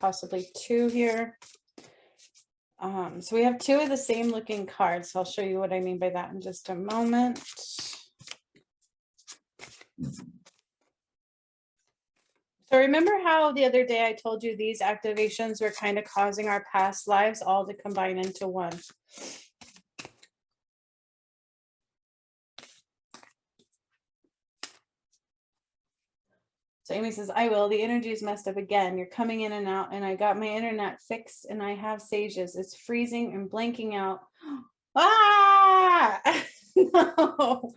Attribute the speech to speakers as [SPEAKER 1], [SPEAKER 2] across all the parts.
[SPEAKER 1] possibly 2 here. So we have 2 of the same looking cards. So I'll show you what I mean by that in just a moment. So remember how the other day I told you these activations were kind of causing our past lives all to combine into one? So Amy says, I will. The energy is messed up again. You're coming in and out, and I got my internet fixed, and I have sages. It's freezing and blanking out. Ah! No,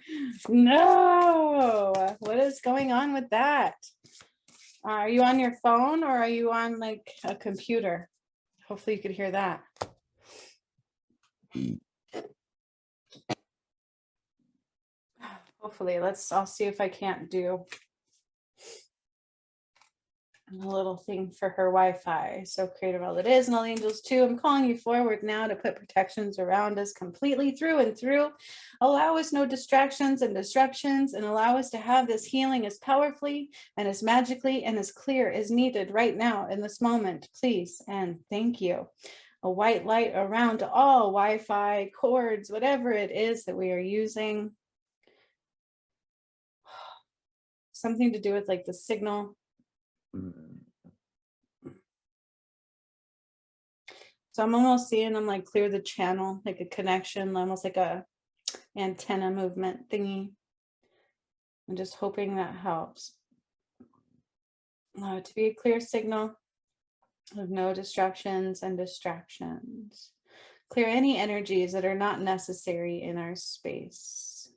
[SPEAKER 1] no. What is going on with that? Are you on your phone or are you on like a computer? Hopefully you could hear that. Hopefully, I'll see if I can't do a little thing for her Wi-Fi. So creative all it is, and all the angels too. I'm calling you forward now to put protections around us completely through and through. Allow us no distractions and disruptions, and allow us to have this healing as powerfully and as magically and as clear as needed right now in this moment, please. And thank you. A white light around all Wi-Fi cords, whatever it is that we are using. Something to do with like the signal. So I'm almost seeing them like clear the channel, like a connection, almost like a antenna movement thingy. I'm just hoping that helps. To be a clear signal of no distractions and distractions. Clear any energies that are not necessary in our space.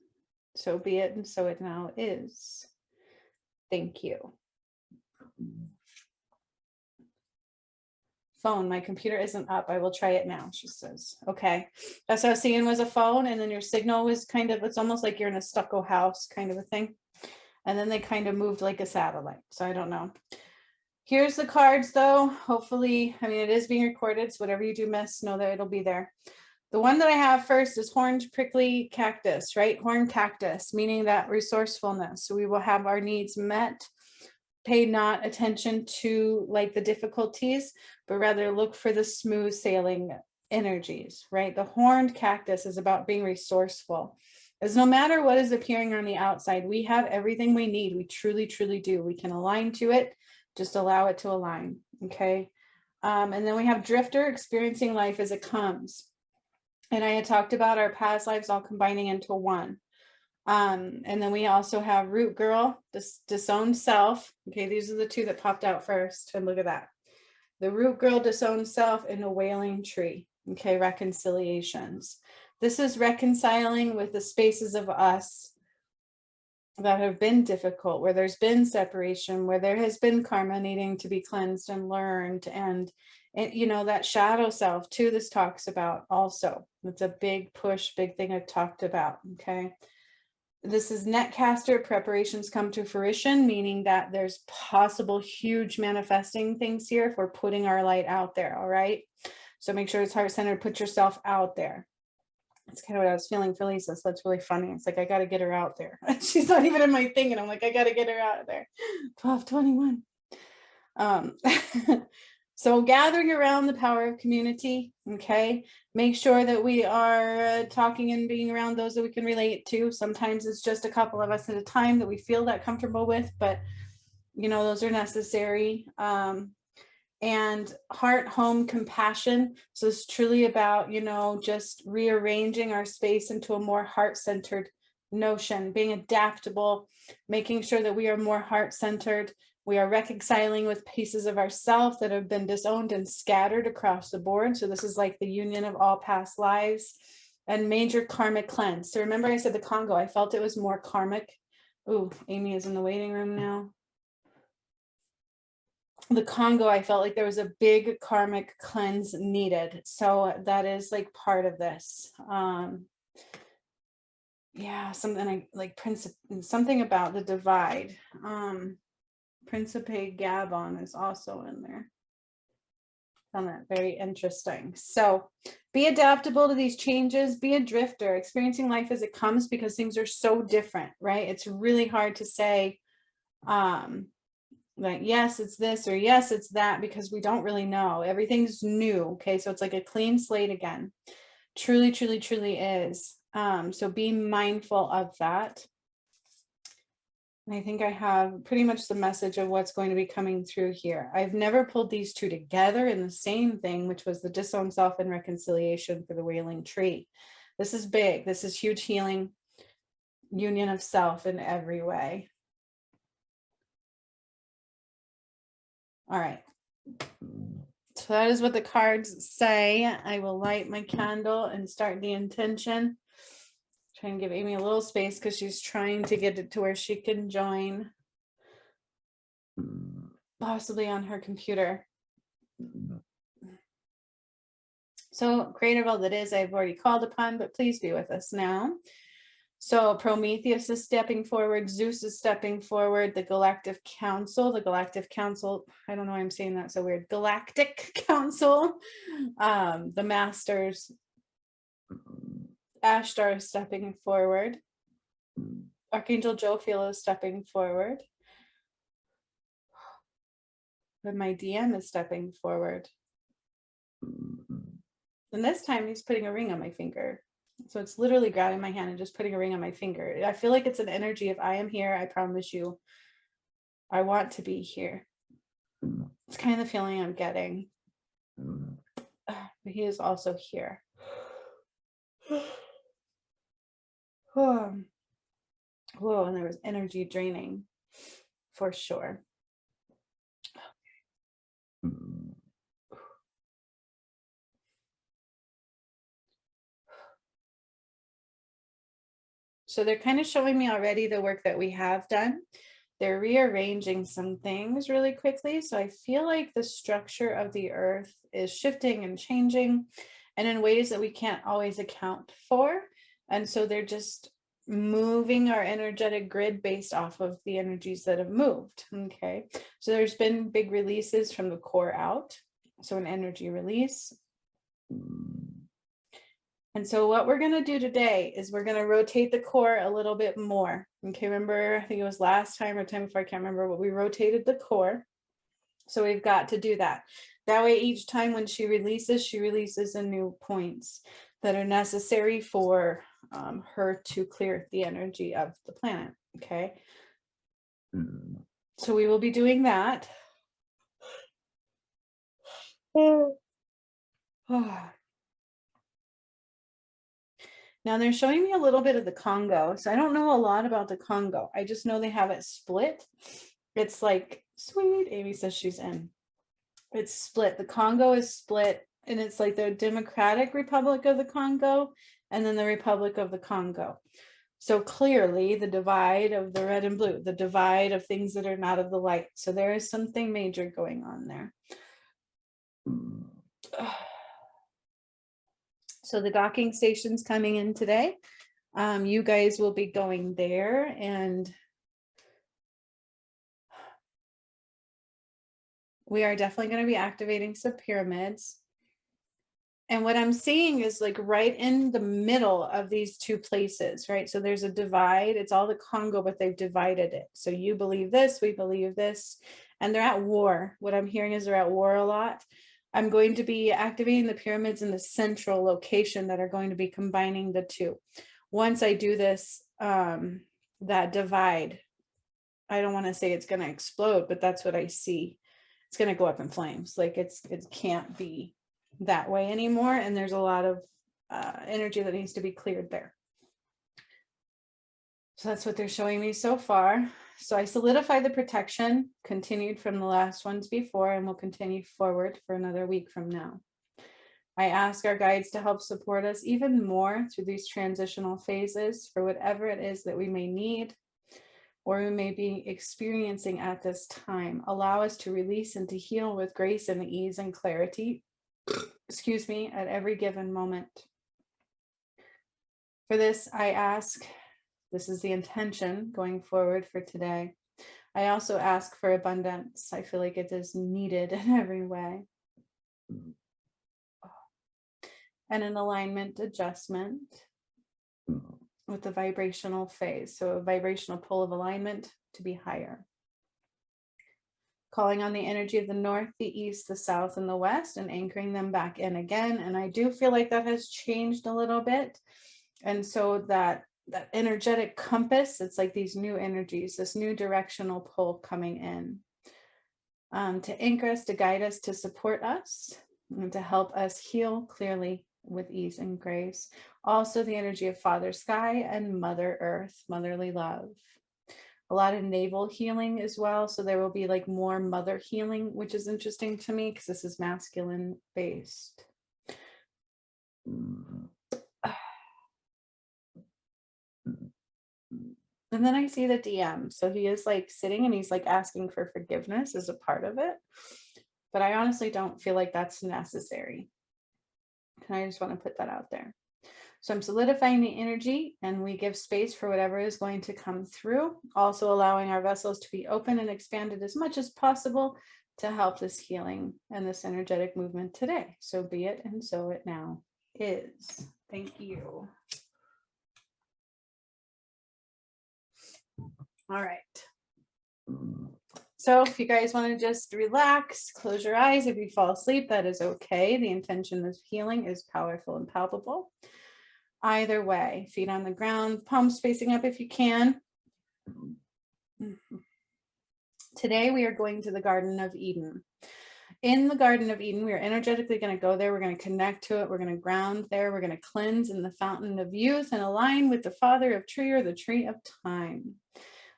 [SPEAKER 1] So be it, and so it now is. Thank you. Phone, my computer isn't up. I will try it now, she says. Okay. That's what I was seeing was a phone, and then your signal was kind of, it's almost like you're in a stucco house kind of a thing. And then they kind of moved like a satellite. So I don't know. Here's the cards though. Hopefully, I mean, it is being recorded. So whatever you do miss, know that it'll be there. The one that I have first is horned prickly cactus, right? Horned cactus, meaning that resourcefulness. So we will have our needs met. Pay not attention to like the difficulties, but rather look for the smooth sailing energies, right? The horned cactus is about being resourceful. As no matter what is appearing on the outside, we have everything we need. We truly, truly do. We can align to it. Just allow it to align. Okay. And then we have drifter, experiencing life as it comes. And I had talked about our past lives all combining into one. And then we also have root girl, disowned self. Okay, these are the 2 that popped out first. And look at that. The root girl, disowned self, and a wailing tree. Okay, reconciliations. This is reconciling with the spaces of us that have been difficult, where there's been separation, where there has been karma needing to be cleansed and learned. And you know, that shadow self too, this talks about also. It's a big push, big thing I've talked about. Okay. This is netcaster, preparations come to fruition, meaning that there's possible huge manifesting things here if we're putting our light out there. All right. So make sure it's heart-centered, put yourself out there. That's kind of what I was feeling for Lisa. So that's really funny. It's like, I got to get her out there. She's not even in my thing. And I'm like, I got to get her out there. 12:21. So gathering around the power of community. Okay. Make sure that we are talking and being around those that we can relate to. Sometimes it's just a couple of us at a time that we feel that comfortable with, but you know, those are necessary. And heart, home, compassion. So it's truly about, you know, just rearranging our space into a more heart-centered notion, being adaptable, making sure that we are more heart-centered. We are reconciling with pieces of ourselves that have been disowned and scattered across the board. So this is like the union of all past lives and major karmic cleanse. So remember I said the Congo, I felt it was more karmic. Ooh, Amy is in the waiting room now. The Congo, I felt like there was a big karmic cleanse needed. So that is like part of this. Yeah, something like something about the divide. Principe Gabon is also in there. Found that very interesting. So be adaptable to these changes, be a drifter, experiencing life as it comes, because things are so different, right? It's really hard to say, Like, yes, it's this, or yes, it's that, because we don't really know. Everything's new. Okay. So it's like a clean slate again. Truly, truly, truly is. So be mindful of that. And I think I have pretty much the message of what's going to be coming through here. I've never pulled these two together in the same thing, which was the disowned self and reconciliation for the wailing tree. This is big. This is huge healing, union of self in every way. All right. So that is what the cards say. I will light my candle and start the intention. Try and give Amy a little space because she's trying to get it to where she can join, possibly on her computer. So creative all that is, I've already called upon, but please be with us now. So Prometheus is stepping forward, Zeus is stepping forward, the Galactic Council, I don't know why I'm saying that so weird, Galactic Council, the Masters, Ashtar is stepping forward, Archangel Jophiel is stepping forward, and my DM is stepping forward. And this time he's putting a ring on my finger. So it's literally grabbing my hand and just putting a ring on my finger. I feel like it's an energy of, I am here, I promise you, I want to be here. It's kind of the feeling I'm getting. But he is also here. Whoa, and there was energy draining for sure. So they're kind of showing me already the work that we have done. They're rearranging some things really quickly. So I feel like the structure of the earth is shifting and changing, and in ways that we can't always account for. And so they're just moving our energetic grid based off of the energies that have moved. Okay. So there's been big releases from the core out. So an energy release. And so what we're going to do today is we're going to rotate the core a little bit more. Okay, remember, I think it was last time or time before, I can't remember, but we rotated the core. So we've got to do that. That way, each time when she releases in new points that are necessary for her to clear the energy of the planet. Okay. So we will be doing that. Now they're showing me a little bit of the Congo. So I don't know a lot about the Congo. I just know they have it split. It's like, sweet, Amy says she's in. It's split. The Congo is split, and it's like the Democratic Republic of the Congo and then the Republic of the Congo. So clearly the divide of the red and blue, the divide of things that are not of the light. So there is something major going on there. So the docking station's coming in today. You guys will be going there, and we are definitely going to be activating some pyramids. And what I'm seeing is like right in the middle of these two places, right? So there's a divide. It's all the Congo, but they've divided it. So you believe this, we believe this, and they're at war. What I'm hearing is they're at war a lot. I'm going to be activating the pyramids in the central location that are going to be combining the two. Once I do this, that divide, I don't want to say it's going to explode, but that's what I see. It's going to go up in flames. Like it can't be that way anymore. And there's a lot of energy that needs to be cleared there. So that's what they're showing me so far. So I solidified the protection, continued from the last ones before, and will continue forward for another week from now. I ask our guides to help support us even more through these transitional phases for whatever it is that we may need or we may be experiencing at this time. Allow us to release and to heal with grace and ease and clarity, at every given moment. For this, I ask, this is the intention going forward for today. I also ask for abundance. I feel like it is needed in every way. And an alignment adjustment with the vibrational phase. So a vibrational pull of alignment to be higher. calling on the energy of the north, the east, the south, and the west, and anchoring them back in again. And I do feel like that has changed a little bit. And so that energetic compass, it's like these new energies, this new directional pull coming in, to anchor us, to guide us, to support us, and to help us heal clearly with ease and grace. Also the energy of Father Sky and Mother Earth, motherly love. A lot of navel healing as well. So there will be like more mother healing, which is interesting to me because this is masculine based. And then I see the DM. So he is like sitting and he's like asking for forgiveness as a part of it. But I honestly don't feel like that's necessary. And I just want to put that out there. So I'm solidifying the energy and we give space for whatever is going to come through, also allowing our vessels to be open and expanded as much as possible to help this healing and this energetic movement today. So be it, and so it now is. Thank you. All right. So if you guys want to just relax, close your eyes. If you fall asleep, that is okay. The intention of healing is powerful and palpable. Either way, feet on the ground, palms facing up if you can. Today we are going to the Garden of Eden. In the Garden of Eden, we are energetically going to go there. We're going to connect to it. We're going to ground there. We're going to cleanse in the fountain of youth and align with the Father of Tree, or the Tree of Time.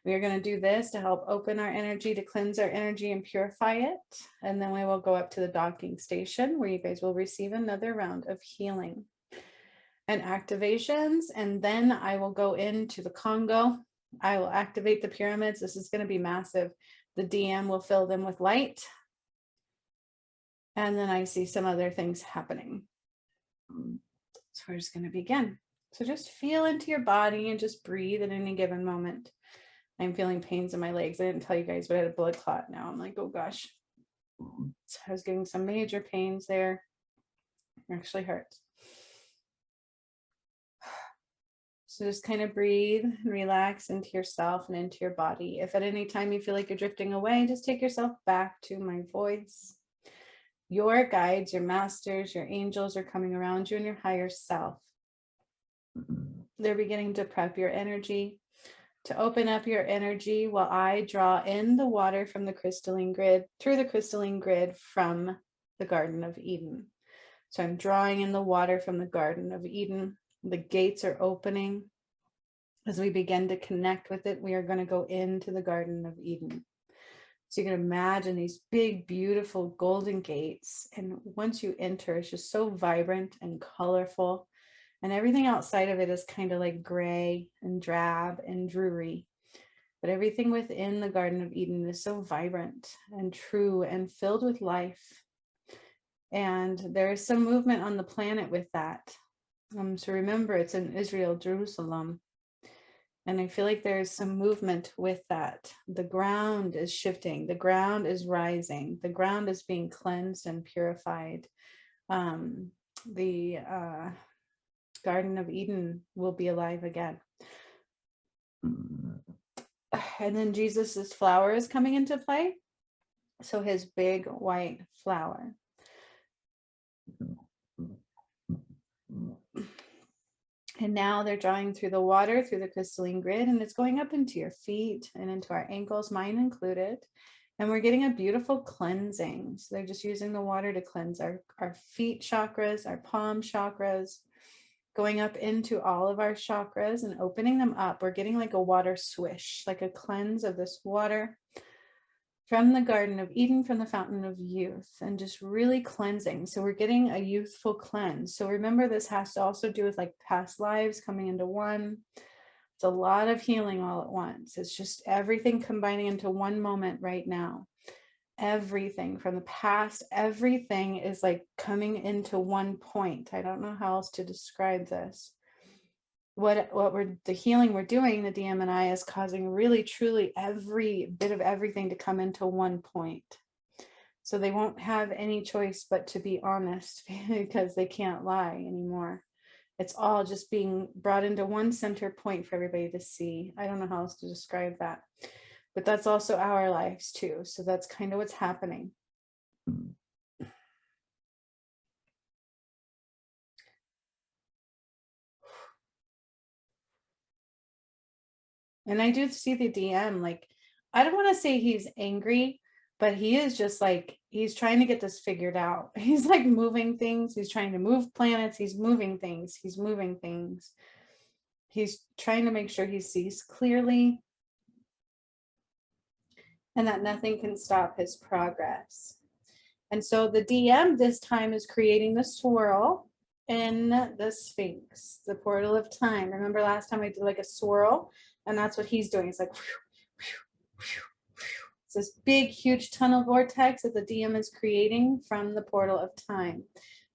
[SPEAKER 1] We are going to do this to help open our energy, to cleanse our energy and purify it. And then we will go up to the docking station where you guys will receive another round of healing and activations. And then I will go into the Congo. I will activate the pyramids. This is going to be massive. The DM will fill them with light. And then I see some other things happening. So we're just going to begin. So just feel into your body and just breathe at any given moment. I'm feeling pains in my legs. I didn't tell you guys, but I had a blood clot now. I'm like, oh gosh. So I was getting some major pains there. It actually hurts. So just kind of breathe and relax into yourself and into your body. If at any time you feel like you're drifting away, just take yourself back to my voice. Your guides, your masters, your angels are coming around you and your higher self. They're beginning to prep your energy, to open up your energy while I draw in the water from the crystalline grid, through the crystalline grid from the Garden of Eden. So I'm drawing in the water from the Garden of Eden. The gates are opening. As we begin to connect with it, we are going to go into the Garden of Eden. So you can imagine these big, beautiful golden gates. And once you enter, it's just so vibrant and colorful. And everything outside of it is kind of like gray and drab and dreary. But everything within the Garden of Eden is so vibrant and true and filled with life. And there is some movement on the planet with that. So remember, it's in Israel, Jerusalem. And I feel like there's some movement with that. The ground is shifting. The ground is rising. The ground is being cleansed and purified. The Garden of Eden will be alive again. And then Jesus's flower is coming into play. So his big white flower. And now they're drawing through the water, through the crystalline grid, and it's going up into your feet and into our ankles, mine included. And we're getting a beautiful cleansing. So they're just using the water to cleanse our feet chakras, our palm chakras, going up into all of our chakras and opening them up. We're getting like a water swish, like a cleanse of this water from the Garden of Eden, from the fountain of youth, and just really cleansing. So we're getting a youthful cleanse. So remember, this has to also do with like past lives coming into one. It's a lot of healing all at once. It's just everything combining into one moment right now. Everything from the past, everything is like coming into one point. I don't know how else to describe this. The healing we're doing, the DM and I, is causing really truly every bit of everything to come into one point. So they won't have any choice but to be honest, because they can't lie anymore. It's all just being brought into one center point for everybody to see. I don't know how else to describe that. but that's also our lives too. So that's kind of what's happening. And I do see the DM, like, I don't want to say he's angry, but he is just like, he's trying to get this figured out. He's like moving things. He's trying to move planets. He's moving things. He's moving things. He's trying to make sure he sees clearly and that nothing can stop his progress. And so the DM this time is creating the swirl in the Sphinx, the portal of time. Remember last time I did like a swirl, and that's what he's doing. It's like, it's this big, huge tunnel vortex that the DM is creating from the portal of time.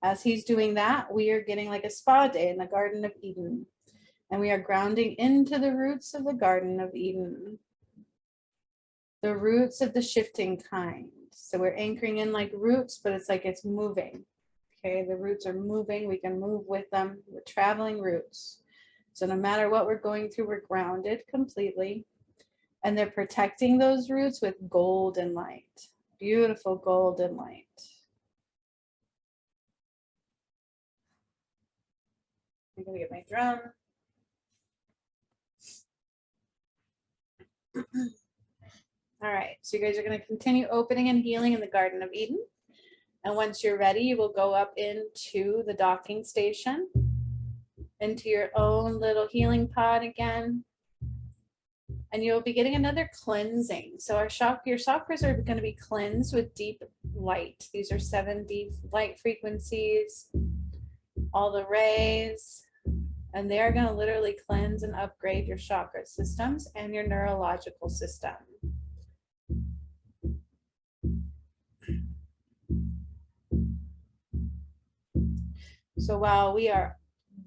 [SPEAKER 1] As he's doing that, we are getting like a spa day in the Garden of Eden. And we are grounding into the roots of the Garden of Eden. The roots of the shifting kind. So we're anchoring in like roots, but it's like it's moving. Okay, the roots are moving. We can move with them. We're traveling roots. So no matter what we're going through, we're grounded completely. And they're protecting those roots with golden light. Beautiful golden light. I'm gonna get my drum. All right, so you guys are going to continue opening and healing in the Garden of Eden. And once you're ready, you will go up into the docking station, into your own little healing pod again. And you'll be getting another cleansing. So your chakras are going to be cleansed with deep light. These are 7 deep light frequencies, all the rays, and they are going to literally cleanse and upgrade your chakra systems and your neurological system. So while we are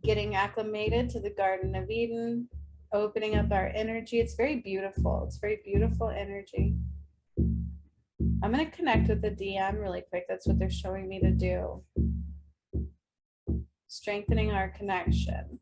[SPEAKER 1] getting acclimated to the Garden of Eden, opening up our energy, it's very beautiful. It's very beautiful energy. I'm going to connect with the DM really quick. That's what they're showing me to do. Strengthening our connection.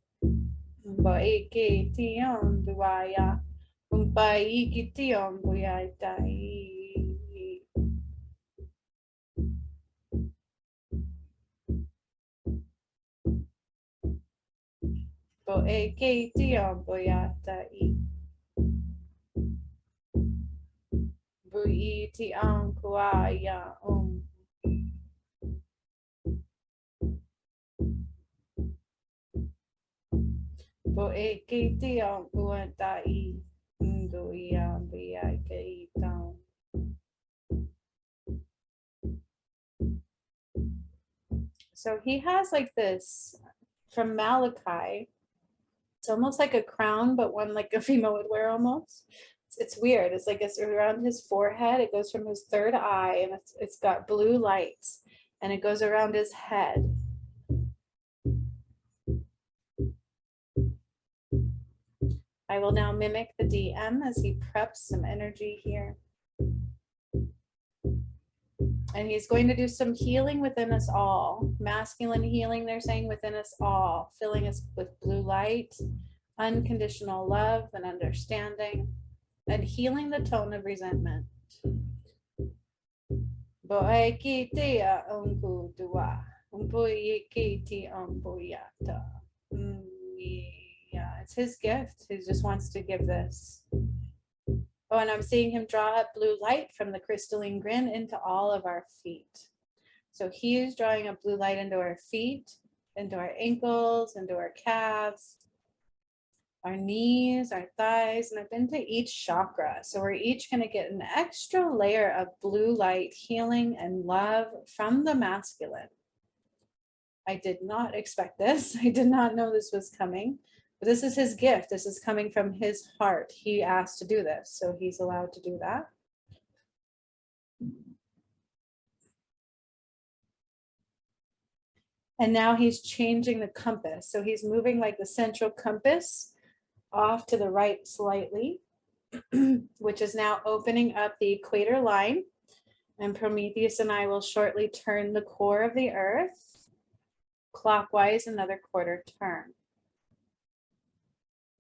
[SPEAKER 1] So he has like this from Malachi. It's almost like a crown, but one like a female would wear almost. It's weird. It's like it's around his forehead. It goes from his third eye, and it's got blue lights, and it goes around his head. I will now mimic the DM as he preps some energy here. And he's going to do some healing within us all. Masculine healing, they're saying, within us all, filling us with blue light, unconditional love and understanding, and healing the tone of resentment. Yeah, it's his gift. He just wants to give this. Oh, and I'm seeing him draw up blue light from the crystalline grin into all of our feet. So he is drawing up blue light into our feet, into our ankles, into our calves, our knees, our thighs, and up into each chakra. So we're each going to get an extra layer of blue light healing and love from the masculine. I did not expect this. I did not know this was coming. But this is his gift. This is coming from his heart. He asked to do this, so he's allowed to do that. And now he's changing the compass. So he's moving like the central compass off to the right slightly, which is now opening up the equator line. And Prometheus and I will shortly turn the core of the earth clockwise another quarter turn.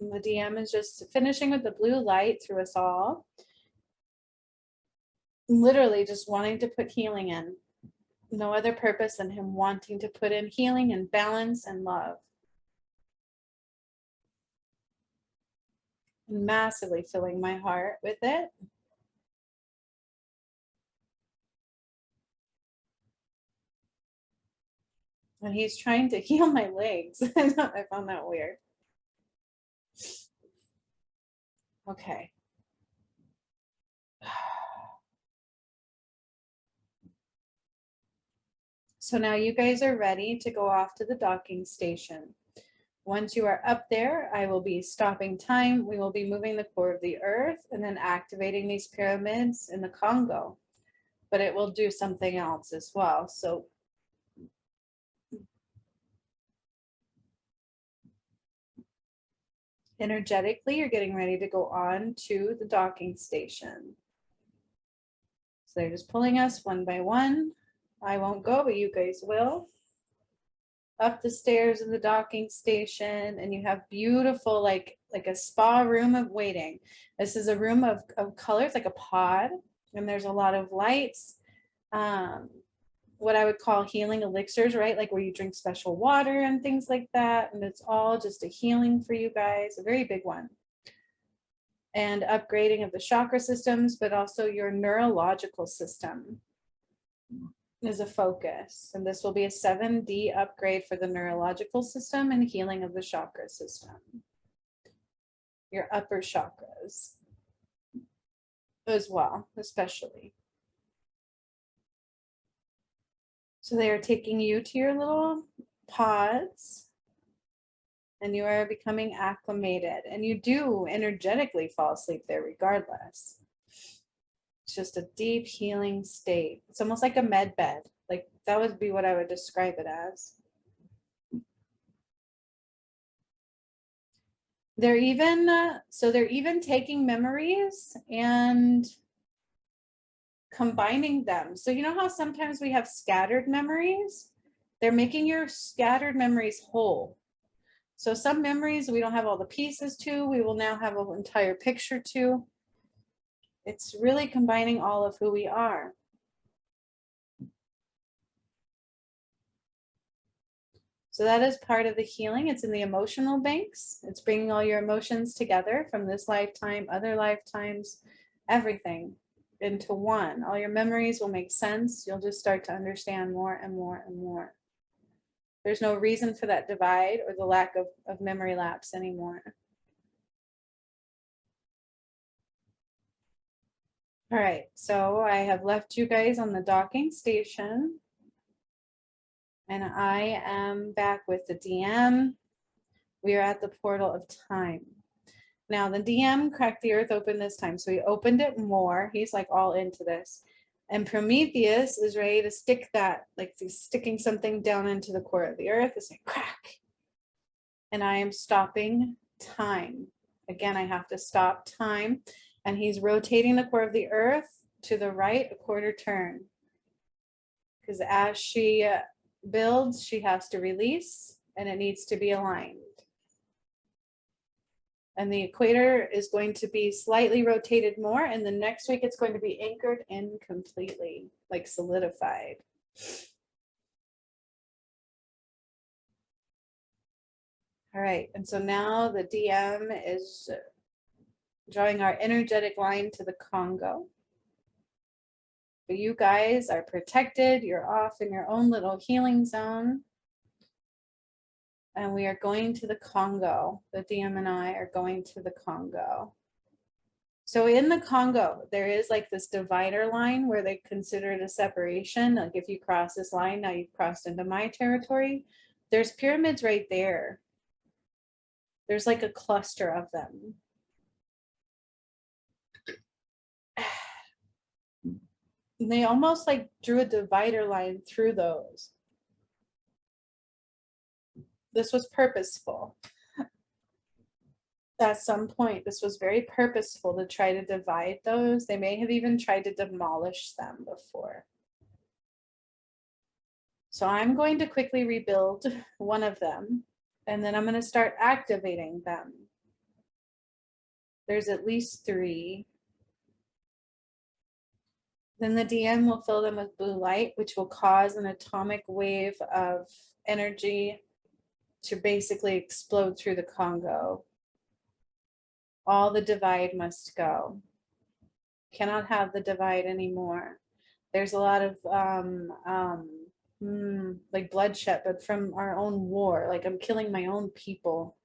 [SPEAKER 1] And the DM is just finishing with the blue light through us all. literally just wanting to put healing in. No other purpose than him wanting to put in healing and balance and love. Massively filling my heart with it. And he's trying to heal my legs. I found that weird. Okay. So now you guys are ready to go off to the docking station. Once you are up there, I will be stopping time. We will be moving the core of the earth and then activating these pyramids in the Congo. But it will do something else as well. So energetically, you're getting ready to go on to the docking station. So they're just pulling us one by one. I won't go, but you guys will. Up the stairs in the docking station, and you have beautiful, like a spa room of waiting. This is a room of colors, like a pod, and there's a lot of lights. What I would call healing elixirs, right? Like where you drink special water and things like that. And it's all just a healing for you guys, a very big one. And upgrading of the chakra systems, but also your neurological system is a focus. And this will be a 7D upgrade for the neurological system and healing of the chakra system. Your upper chakras as well, especially. So they are taking you to your little pods and you are becoming acclimated, and you do energetically fall asleep there regardless. It's just a deep healing state. It's almost like a med bed. Like that would be what I would describe it as. They're even, so they're even taking memories and combining them. So you know how sometimes we have scattered memories? They're making your scattered memories whole. So some memories we don't have all the pieces to, we will now have an entire picture to. It's really combining all of who we are. So that is part of the healing. It's in the emotional banks. It's bringing all your emotions together from this lifetime, other lifetimes, everything into one. All your memories will make sense. You'll just start to understand more and more and more. There's no reason for that divide or the lack of memory lapse anymore. All right, so I have left you guys on the docking station. And I am back with the DM. We are at the portal of time. Now the DM cracked the earth open this time. So he opened it more. He's like all into this. And Prometheus is ready to stick that, like he's sticking something down into the core of the earth. It's like crack. And I am stopping time. Again, I have to stop time. And he's rotating the core of the earth to the right, a quarter turn. Because as she builds, she has to release, and it needs to be aligned. And the equator is going to be slightly rotated more, and the next week it's going to be anchored in completely, like solidified. All right, and so now the DM is drawing our energetic line to the Congo. But you guys are protected. You're off in your own little healing zone. And we are going to the Congo. The DM and I are going to the Congo. So in the Congo, there is like this divider line where they consider it a separation. Like if you cross this line, now you've crossed into my territory. There's pyramids right there. There's like a cluster of them. They almost like drew a divider line through those. This was purposeful. At some point, this was very purposeful to try to divide those. They may have even tried to demolish them before. So I'm going to quickly rebuild one of them, and then I'm going to start activating them. There's at least 3. Then the DM will fill them with blue light, which will cause an atomic wave of energy to basically explode through the Congo. All the divide must go. Cannot have the divide anymore. There's a lot of like bloodshed, but from our own war. Like I'm killing my own people.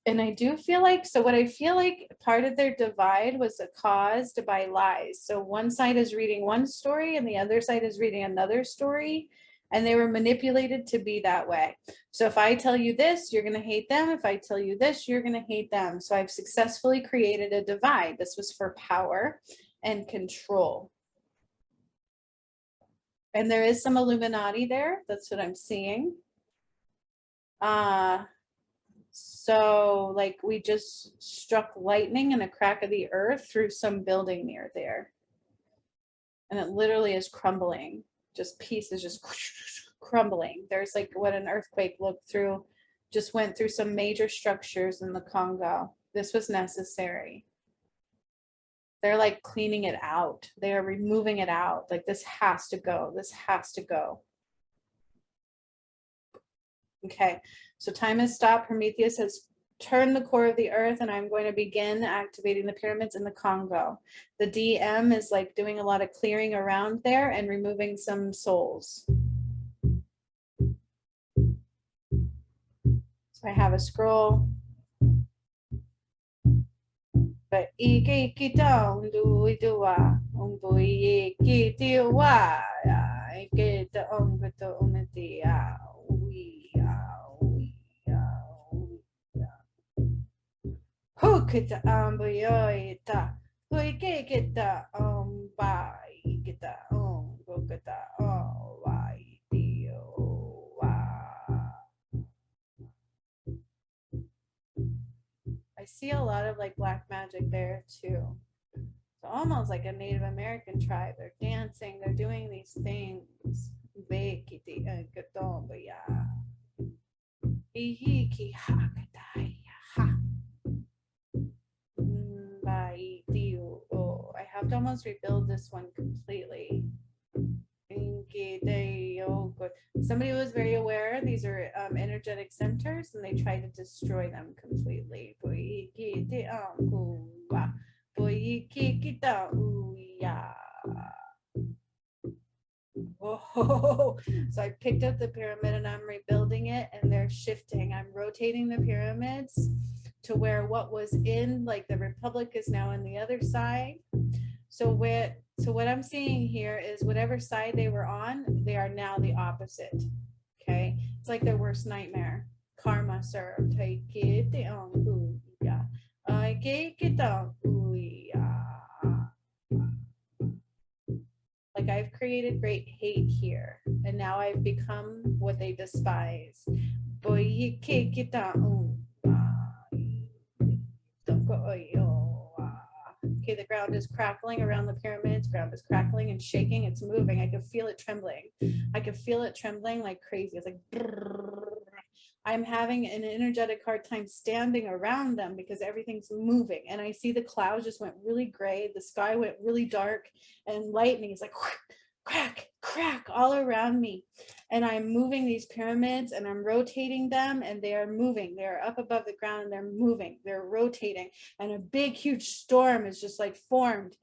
[SPEAKER 1] And I do feel like, so what I feel like part of their divide was caused by lies. So one side is reading one story and the other side is reading another story, and they were manipulated to be that way. So if I tell you this, you're going to hate them. If I tell you this, you're going to hate them. So I've successfully created a divide. This was for power and control. And there is some Illuminati there. That's what I'm seeing. So like we just struck lightning in a crack of the earth through some building near there. And it literally is crumbling. Just pieces just crumbling. There's like what an earthquake looked through, just went through some major structures in the Congo. This was necessary. They're like cleaning it out. They are removing it out. Like this has to go. This has to go. Okay, so time has stopped. Prometheus has turned the core of the earth, and I'm going to begin activating the pyramids in the Congo. The DM is like doing a lot of clearing around there and removing some souls. So I have a scroll. But Hukita amboyoita. Huikita ba ikita gokata wa dio wa. I see a lot of like black magic there too. So almost like a Native American tribe. They're dancing, they're doing these things. Bekiti gatomboya. Ihiki hakata ha. I have to almost rebuild this one completely. Somebody was very aware these are energetic centers and they try to destroy them completely. Whoa. So I picked up the pyramid and I'm rebuilding it, and they're shifting. I'm rotating the pyramids to where what was in like the Republic is now on the other side. So what I'm seeing here is whatever side they were on, they are now the opposite. Okay, it's like their worst nightmare. Karma served. Like I've created great hate here, and now I've become what they despise. Okay, the ground is crackling around the pyramids. Ground is crackling and shaking. It's moving. I can feel it trembling. I can feel it trembling like crazy. It's like I'm having an energetic hard time standing around them because everything's moving. And I see the clouds just went really gray. The sky went really dark, and lightning is like crack, crack all around me. And I'm moving these pyramids and I'm rotating them, and they are moving. They're up above the ground and they're moving. They're rotating. And a big, huge storm is just like formed.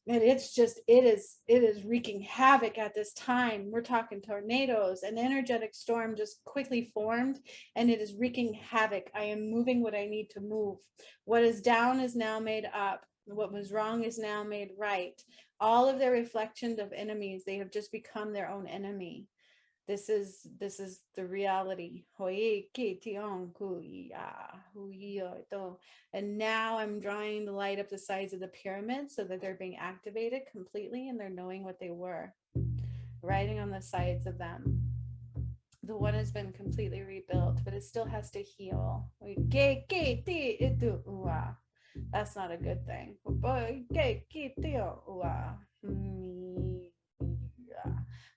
[SPEAKER 1] And it's just, it is wreaking havoc at this time. We're talking tornadoes. An energetic storm just quickly formed, and it is wreaking havoc. I am moving what I need to move. What is down is now made up. What was wrong is now made right. All of their reflections of enemies, they have just become their own enemy. This is the reality. And now I'm drawing the light up the sides of the pyramid so that they're being activated completely, and they're knowing what they were. Writing on the sides of them. The one has been completely rebuilt, but it still has to heal. That's not a good thing.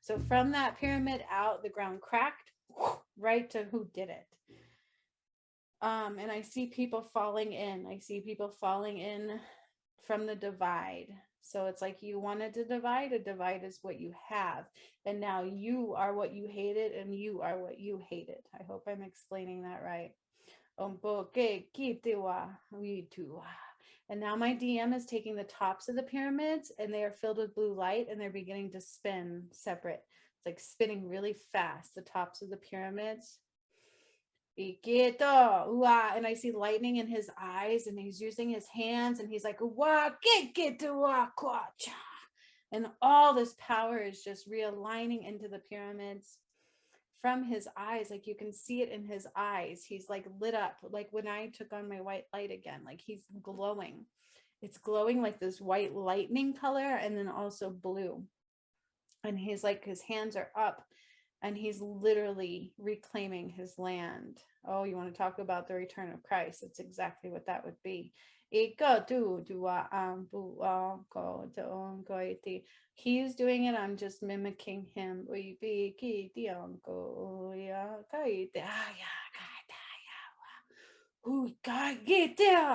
[SPEAKER 1] So from that pyramid out, the ground cracked right to who did it. And I see people falling in. I see people falling in from the divide. So it's like you wanted to divide, a divide is what you have. And now you are what you hated and you are what you hated. I hope I'm explaining that right. And now my DM is taking the tops of the pyramids and they are filled with blue light and they're beginning to spin separate. It's like spinning really fast, the tops of the pyramids. And I see lightning in his eyes and he's using his hands and he's like, and all this power is just realigning into the pyramids from his eyes. Like you can see it in his eyes. He's like lit up, like when I took on my white light again, like he's glowing. It's glowing like this white lightning color and then also blue. And he's like, his hands are up and he's literally reclaiming his land. Oh, you want to talk about the return of Christ? That's exactly what that would be. He's doing it. I'm just mimicking him.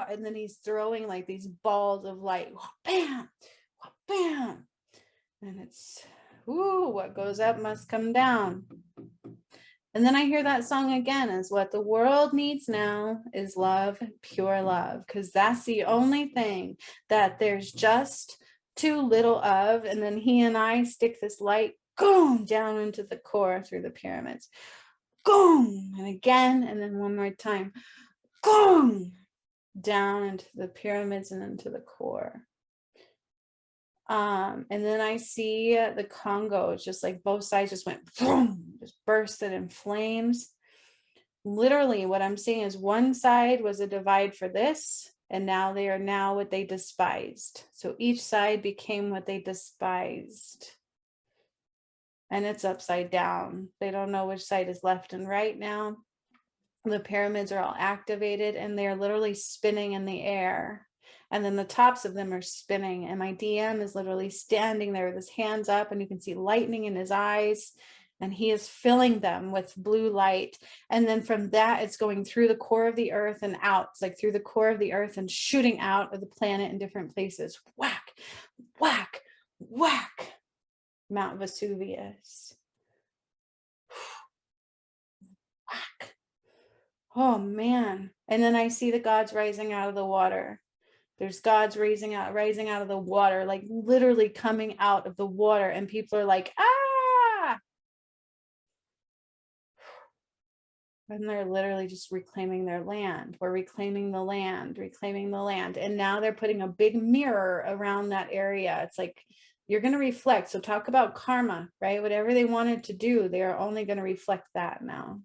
[SPEAKER 1] And then he's throwing like these balls of light. Bam, bam. And it's, ooh, what goes up must come down. And then I hear that song again, is what the world needs now is love, pure love, because that's the only thing that there's just too little of. And then he and I stick this light, boom, down into the core through the pyramids, boom, and again, and then one more time, boom, down into the pyramids and into the core. And then I see the Congo, it's just like both sides just went boom, just bursted in flames. Literally what I'm seeing is one side was a divide for this, and now they are now what they despised. So each side became what they despised. And it's upside down. They don't know which side is left and right now. The pyramids are all activated and they're literally spinning in the air. And then the tops of them are spinning. And my DM is literally standing there with his hands up and you can see lightning in his eyes. And he is filling them with blue light. And then from that, it's going through the core of the earth and out. It's like through the core of the earth and shooting out of the planet in different places. Whack, whack, whack. Mount Vesuvius. Whack. Oh man. And then I see the gods rising out of the water. There's gods rising out of the water, like literally coming out of the water. And people are like, ah. And they're literally just reclaiming their land. We're reclaiming the land, reclaiming the land. And now they're putting a big mirror around that area. It's like, you're going to reflect. So talk about karma, right? Whatever they wanted to do, they are only going to reflect that now.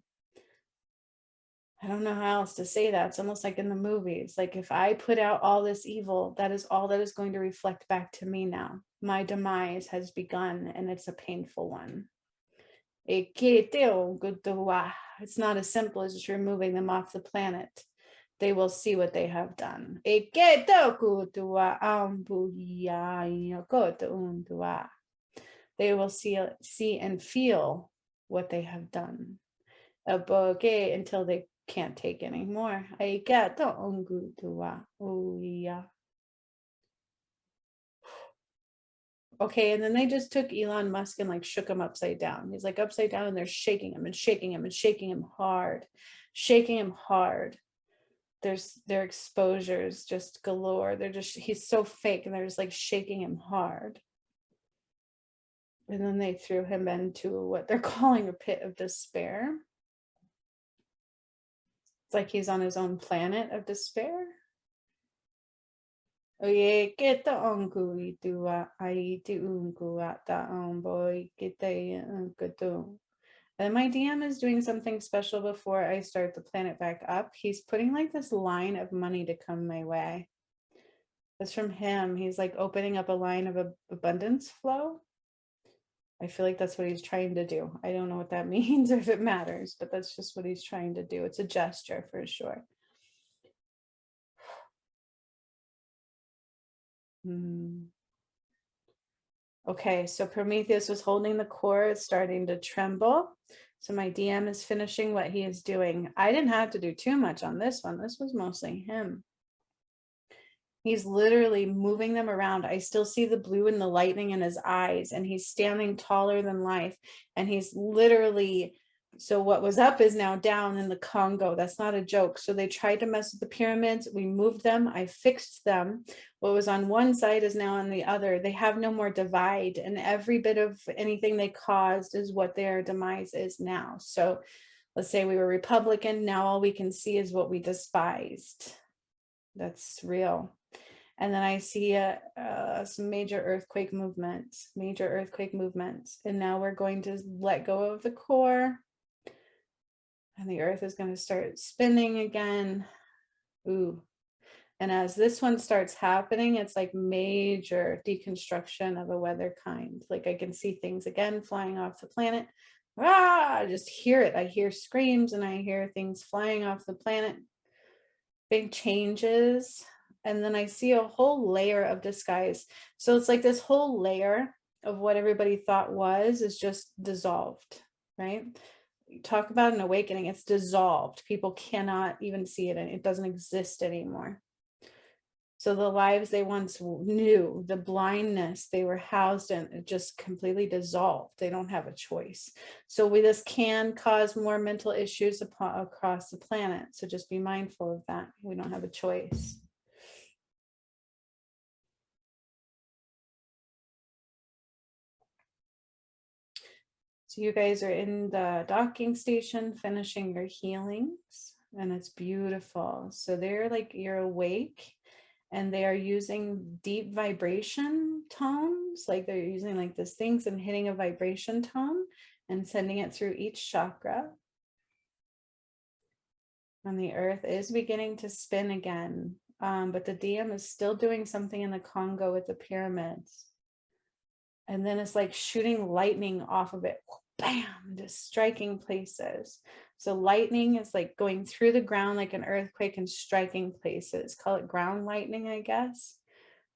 [SPEAKER 1] I don't know how else to say that. It's almost like in the movies. Like if I put out all this evil, that is all that is going to reflect back to me now. My demise has begun and it's a painful one. It's not as simple as just removing them off the planet. They will see what they have done. They will see and feel what they have done. Until they can't take anymore. Okay, and then they just took Elon Musk and like shook him upside down. He's like upside down and they're shaking him and shaking him and shaking him hard, shaking him hard. Their exposures just galore. He's so fake and they're just like shaking him hard. And then they threw him into what they're calling a pit of despair. It's like he's on his own planet of despair. And my DM is doing something special before I start the planet back up. He's putting like this line of money to come my way. That's from him. He's like opening up a line of abundance flow. I feel like that's what he's trying to do. I don't know what that means or if it matters, but that's just what he's trying to do. It's a gesture for sure. Okay, so Prometheus was holding the core, it's starting to tremble. So my DM is finishing what he is doing. I didn't have to do too much on this one. This was mostly him. He's literally moving them around. I still see the blue and the lightning in his eyes, and he's standing taller than life. And he's literally, so what was up is now down in the Congo. That's not a joke. So they tried to mess with the pyramids. We moved them. I fixed them. What was on one side is now on the other. They have no more divide, and every bit of anything they caused is what their demise is now. So let's say we were Republican. Now all we can see is what we despised. That's real. And then I see some major earthquake movements. And now we're going to let go of the core. And the earth is going to start spinning again. Ooh. And as this one starts happening, it's like major deconstruction of a weather kind. Like I can see things again flying off the planet. I just hear it. I hear screams and I hear things flying off the planet. Big changes. And then I see a whole layer of disguise. So it's like this whole layer of what everybody thought was is just dissolved, right? You talk about an awakening, it's dissolved. People cannot even see it, and it doesn't exist anymore. So the lives they once knew, the blindness they were housed in, it just completely dissolved. They don't have a choice. So this can cause more mental issues across the planet. So just be mindful of that. We don't have a choice. So you guys are in the docking station, finishing your healings, and it's beautiful. So they're like, you're awake, and they are using deep vibration tones. Like they're using like this things and hitting a vibration tone and sending it through each chakra. And the earth is beginning to spin again. But the DM is still doing something in the Congo with the pyramids. And then it's like shooting lightning off of it. Bam, just striking places. So lightning is like going through the ground like an earthquake and striking places. Call it ground lightning, I guess.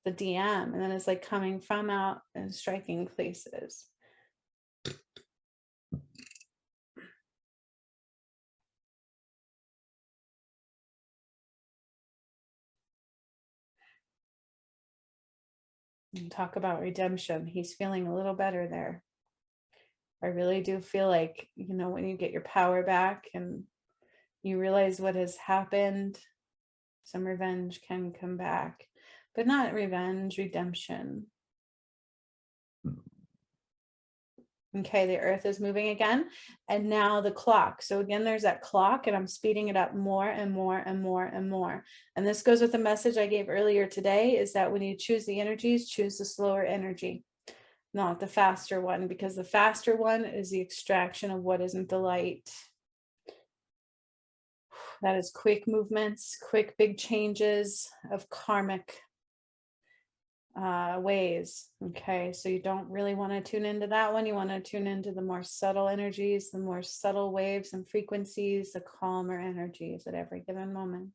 [SPEAKER 1] The DM. And then it's like coming from out and striking places. And talk about redemption. He's feeling a little better there. I really do feel like, you know, when you get your power back and you realize what has happened, some revenge can come back, but not revenge, redemption. Okay, the earth is moving again. And now the clock. So again, there's that clock, and I'm speeding it up more and more and more and more. And this goes with the message I gave earlier today, is that when you choose the energies, choose the slower energy, not the faster one, because the faster one is the extraction of what isn't the light. That is quick movements, quick big changes of karmic ways. Okay, so you don't really want to tune into that one. You want to tune into the more subtle energies, the more subtle waves and frequencies, the calmer energies at every given moment.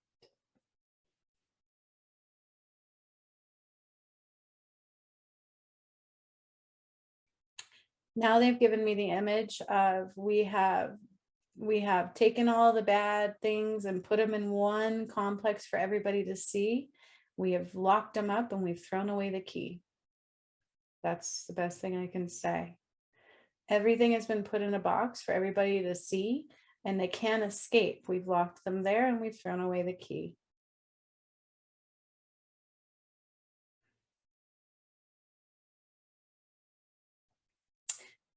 [SPEAKER 1] Now they've given me the image of we have taken all the bad things and put them in one complex for everybody to see. We have locked them up and we've thrown away the key. That's the best thing I can say. Everything has been put in a box for everybody to see, and they can't escape. We've locked them there and we've thrown away the key.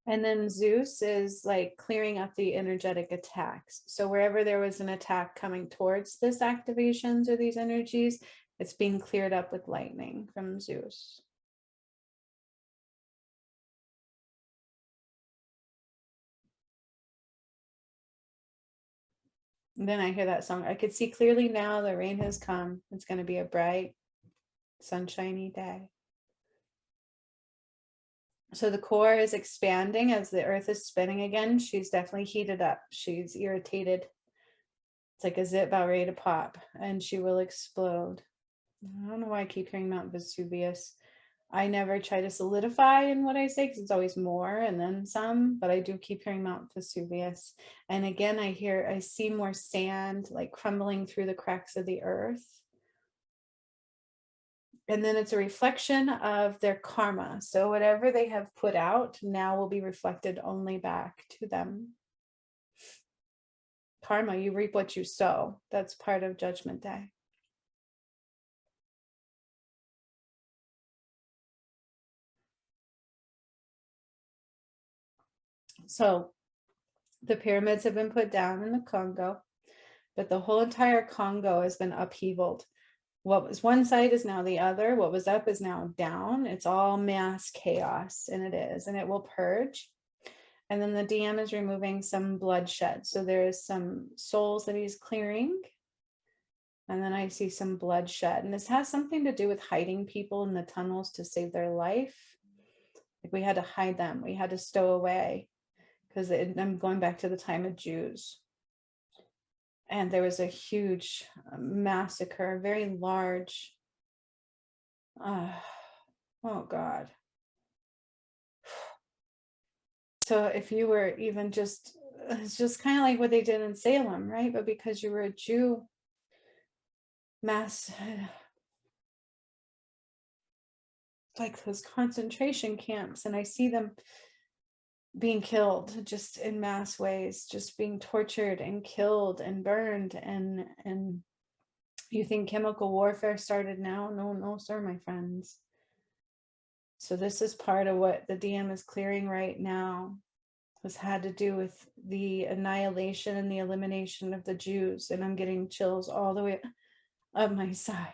[SPEAKER 1] And then Zeus is like clearing up the energetic attacks. So wherever there was an attack coming towards this activations or these energies, it's being cleared up with lightning from Zeus. And then I hear that song. I could see clearly now the rain has come. It's going to be a bright, sunshiny day. So the core is expanding as the earth is spinning again. She's definitely heated up. She's irritated. It's like a zip about ready to pop, and she will explode. I don't know why I keep hearing Mount Vesuvius. I never try to solidify in what I say because it's always more and then some, but I do keep hearing Mount Vesuvius. And again, I see more sand like crumbling through the cracks of the earth. And then it's a reflection of their karma. So whatever they have put out now will be reflected only back to them. Karma, you reap what you sow. That's part of Judgment Day. So the pyramids have been put down in the Congo, but the whole entire Congo has been upheavaled. What was one side is now the other. What was up is now down. It's all mass chaos, and it is, and it will purge. And then the DM is removing some bloodshed. So there is some souls that he's clearing. And then I see some bloodshed. And this has something to do with hiding people in the tunnels to save their life. Like we had to hide them. We had to stow away. Because I'm going back to the time of Jews. And there was a huge massacre, very large. Oh God. So if you were even just, it's just kind of like what they did in Salem, right? But because you were a Jew, mass, like those concentration camps, and I see them being killed just in mass ways, just being tortured and killed and burned. And you think chemical warfare started now? No, sir, my friends. So this is part of what the DM is clearing right now. This had to do with the annihilation and the elimination of the Jews. And I'm getting chills all the way up my side.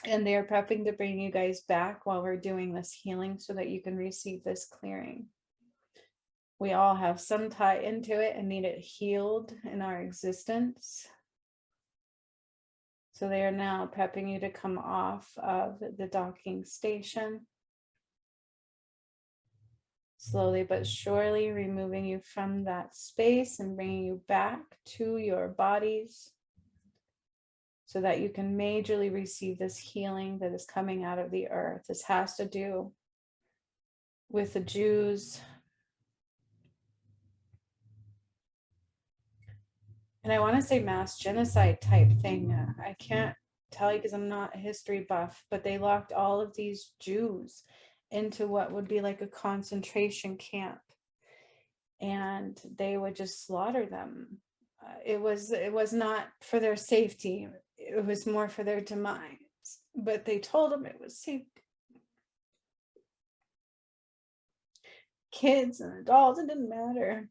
[SPEAKER 1] And they're prepping to bring you guys back while we're doing this healing so that you can receive this clearing. We all have some tie into it and need it healed in our existence. So they are now prepping you to come off of the docking station. Slowly but surely removing you from that space and bringing you back to your bodies so that you can majorly receive this healing that is coming out of the earth. This has to do with the Jews. And I want to say mass genocide type thing. I can't tell you because I'm not a history buff, but they locked all of these Jews into what would be like a concentration camp. And they would just slaughter them. It was not for their safety. It was more for their demise. But they told them it was safety. Kids and adults, it didn't matter.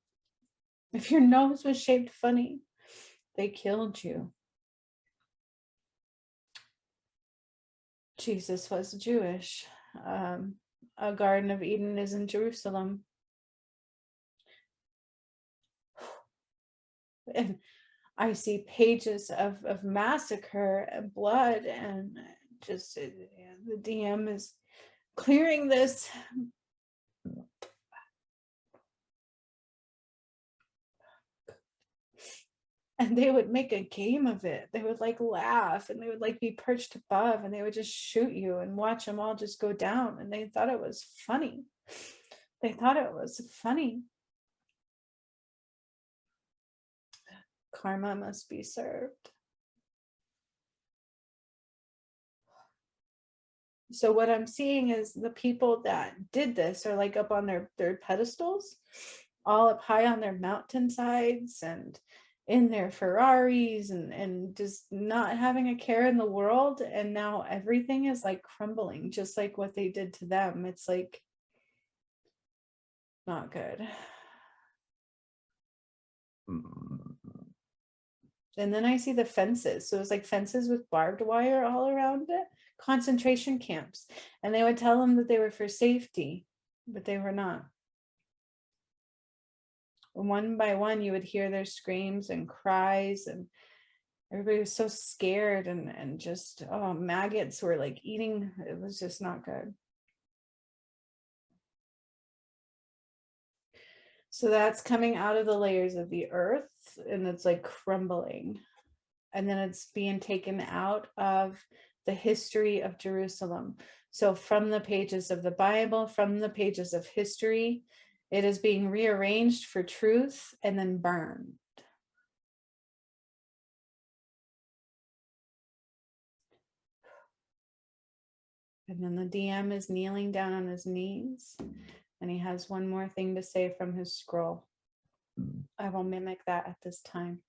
[SPEAKER 1] If your nose was shaped funny, they killed you. Jesus was Jewish. A Garden of Eden is in Jerusalem. And I see pages of massacre and blood, and just the DM is clearing this. And they would make a game of it. They would like laugh, and they would like be perched above, and they would just shoot you and watch them all just go down. And they thought it was funny. They thought it was funny. Karma must be served. So what I'm seeing is the people that did this are like up on their pedestals, all up high on their mountainsides and in their Ferraris, and just not having a care in the world. And now everything is like crumbling, just like what they did to them. It's like not good. And then I see the fences. So it's like fences with barbed wire all around it, concentration camps. And they would tell them that they were for safety, but they were not. One by one, you would hear their screams and cries, and everybody was so scared, and just, oh, maggots were like eating. It was just not good. So that's coming out of the layers of the earth, and it's like crumbling. And then it's being taken out of the history of Jerusalem. So from the pages of the Bible, from the pages of history, it is being rearranged for truth and then burned. And then the DM is kneeling down on his knees, and he has one more thing to say from his scroll. I will mimic that at this time.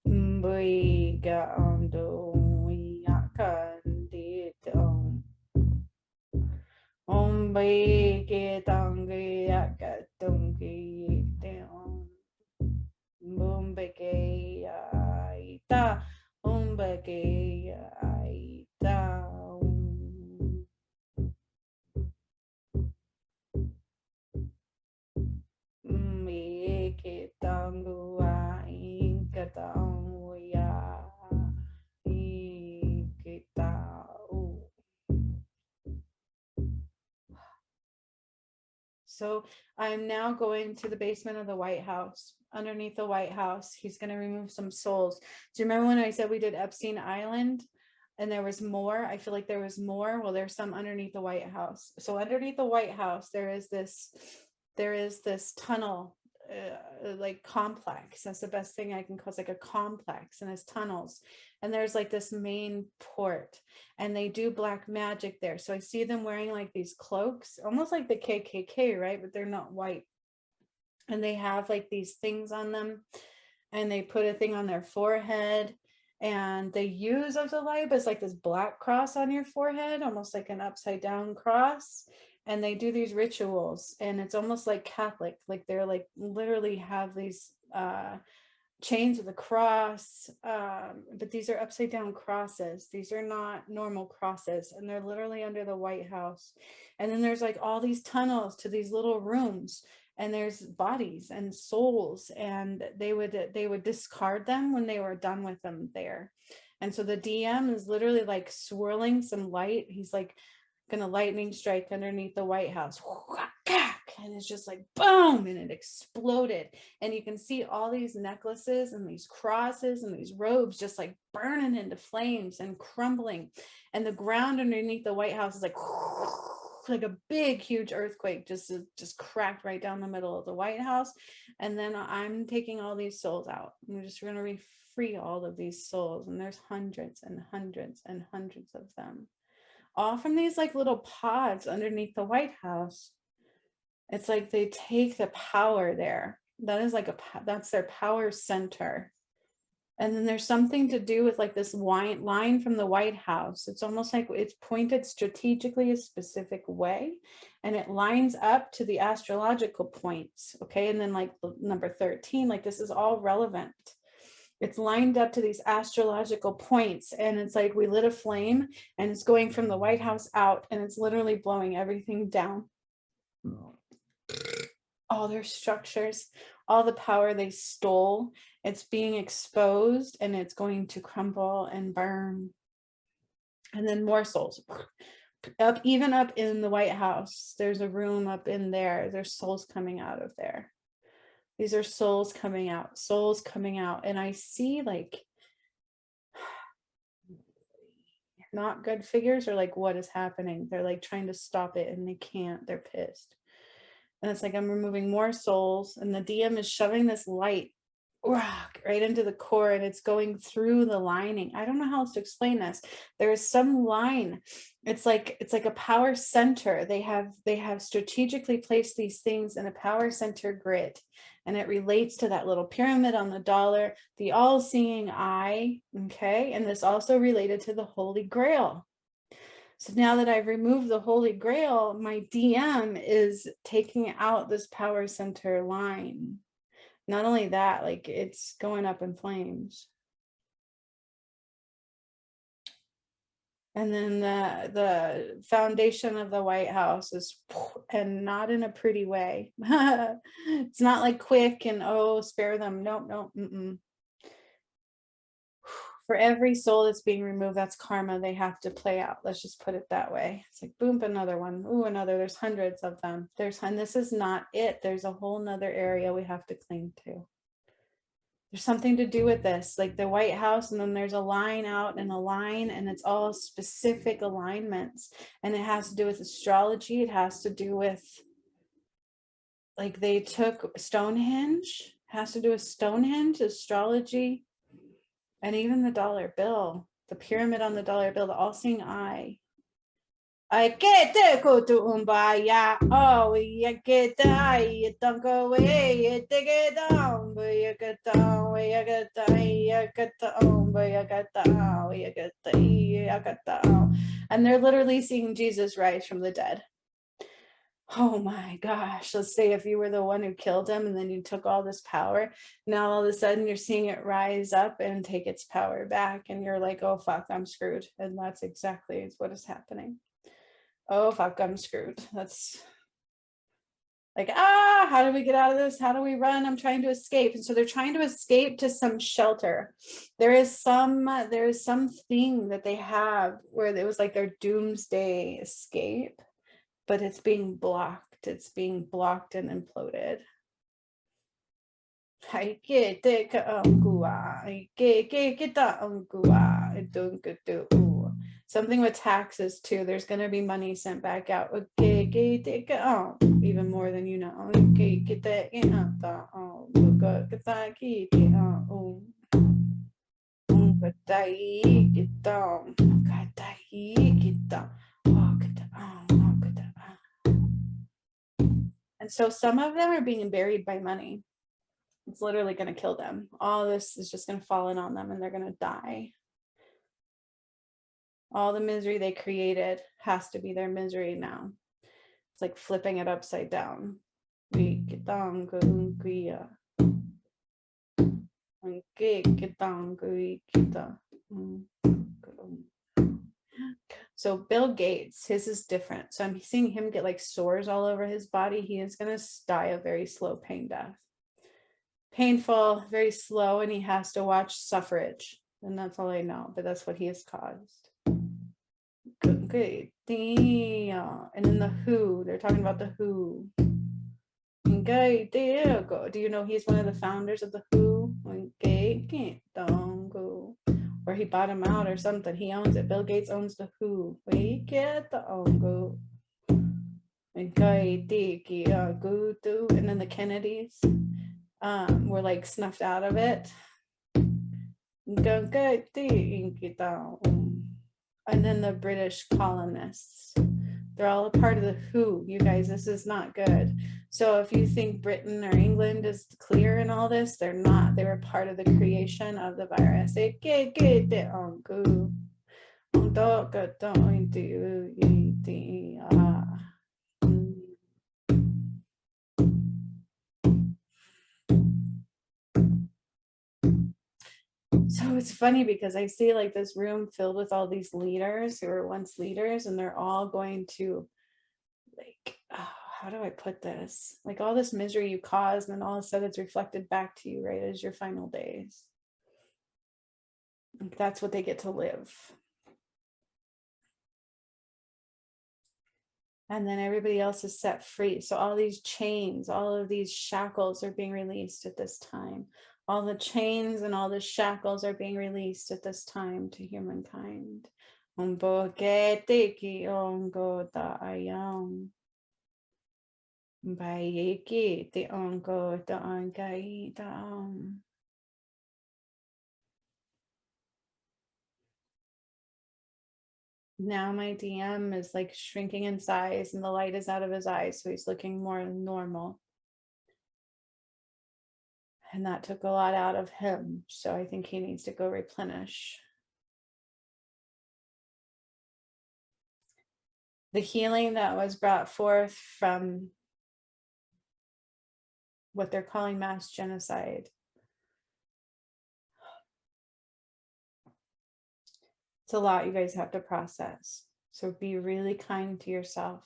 [SPEAKER 1] Mbuiga ondo yakandito. Ombeke tangi yakatungi down. Bumbeke aita. Umbeke aita. Meke tangu aikatau ya ikitau. So I'm now going to the basement of the White House. Underneath the White House, he's going to remove some souls. Do you remember when I said we did Epstein Island and there was more? I feel like there was more. Well, there's some underneath the White House. So underneath the White House, there is this tunnel, like complex. That's the best thing I can call. It's like a complex, and it's tunnels. And there's like this main port, and they do black magic there. So I see them wearing like these cloaks, almost like the KKK, right? But they're not white. And they have like these things on them, and they put a thing on their forehead, and they use of the light, but it's like this black cross on your forehead, almost like an upside down cross. And they do these rituals, and it's almost like Catholic, like they're like literally have these chains of the cross, but these are upside down crosses. These are not normal crosses, and they're literally under the White House. And then there's like all these tunnels to these little rooms, and there's bodies and souls, and they would discard them when they were done with them there. And so the DM is literally like swirling some light. He's like gonna lightning strike underneath the White House, and it's just like boom, and it exploded. And you can see all these necklaces and these crosses and these robes just like burning into flames and crumbling. And the ground underneath the White House is like a big huge earthquake just cracked right down the middle of the White House. And then I'm taking all these souls out. We're just going to free all of these souls, and there's hundreds and hundreds and hundreds of them, all from these like little pods underneath the White House. It's like they take the power there. That is like that's their power center. And then there's something to do with like this line from the White House. It's almost like it's pointed strategically a specific way, and it lines up to the astrological points. Okay. And then like number 13, like this is all relevant. It's lined up to these astrological points, and it's like we lit a flame, and it's going from the White House out, and it's literally blowing everything down. All their structures, all the power they stole, it's being exposed, and it's going to crumble and burn. And then more souls up, even up in the White House. There's a room up in there. There's souls coming out of there. These are souls coming out, and I see like not good figures, or like what is happening. They're like trying to stop it, and they can't. They're pissed. And it's like I'm removing more souls, and the DM is shoving this light right into the core, and it's going through the lining. I don't know how else to explain this. There is some line. It's like a power center. They have strategically placed these things in a power center grid, and it relates to that little pyramid on the dollar, the all-seeing eye. Okay, and this also related to the Holy Grail. So now that I've removed the Holy Grail, my DM is taking out this power center line. Not only that, like it's going up in flames. And then the foundation of the White House is, and not in a pretty way. It's not like quick and, oh, spare them. Nope. For every soul that's being removed, that's karma they have to play out. Let's just put it that way. It's like, boom, another one. Ooh, another. There's hundreds of them. And this is not it. There's a whole nother area we have to cling to. There's something to do with this, like the White House, and then there's a line out and a line, and it's all specific alignments, and it has to do with astrology. It has to do with, like, they took Stonehenge, has to do with Stonehenge, astrology, and even the dollar bill. The pyramid on the dollar bill, the all-seeing eye. I get to go to Umbaya. Oh, you get die, don't go away, you take it down, but you get down, you get down, you get down, but you get down, you get down, you get down. And they're literally seeing Jesus rise from the dead. Oh my gosh, let's say if you were the one who killed him and then you took all this power, now all of a sudden you're seeing it rise up and take its power back, and you're like, oh fuck, I'm screwed. And that's exactly what is happening. Oh fuck, I'm screwed. That's like, how do we get out of this? How do we run? I'm trying to escape. And so they're trying to escape to some shelter. There is something that they have where it was like their doomsday escape, but it's being blocked. It's being blocked and imploded. Something with taxes too. There's going to be money sent back out. Even more than you know. And so some of them are being buried by money. It's literally going to kill them. All this is just going to fall in on them and they're going to die. All the misery they created has to be their misery now. It's like flipping it upside down. So Bill Gates, his is different. So I'm seeing him get like sores all over his body. He is going to die a very slow pain death. Painful, very slow, and he has to watch suffrage. And that's all I know, but that's what he has caused. Okay. And then the WHO, they're talking about the WHO. Okay, do you know he's one of the founders of the WHO? Okay, don't go. Or he bought him out or something. He owns it. Bill Gates owns the WHO. We get the go. Okay, and then the Kennedys were like snuffed out of it. And then the British colonists, they're all a part of the WHO. You guys, this is not good. So if you think Britain or England is clear in all this, they're not. They were part of the creation of the virus. So it's funny because I see like this room filled with all these leaders who were once leaders, and they're all going to like, how do I put this? Like all this misery you caused, and then all of a sudden it's reflected back to you right as your final days. Like that's what they get to live. And then everybody else is set free. So all these chains, all of these shackles are being released at this time. All the chains and all the shackles are being released at this time to humankind. Now my DM is like shrinking in size and the light is out of his eyes, so he's looking more normal. And that took a lot out of him, so I think he needs to go replenish. The healing that was brought forth from what they're calling mass genocide. It's a lot you guys have to process. So be really kind to yourself.